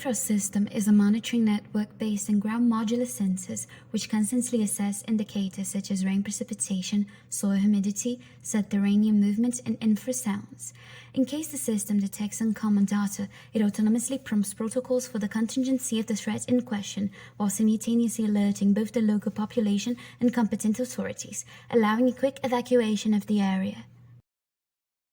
BIFROST system is a monitoring network based on ground modular sensors which constantly assess indicators such as rain precipitation, soil humidity, subterranean movements, and infrasounds. In case the system detects uncommon data, it autonomously prompts protocols for the contingency of the threat in question, while simultaneously alerting both the local population and competent authorities, allowing a quick evacuation of the area.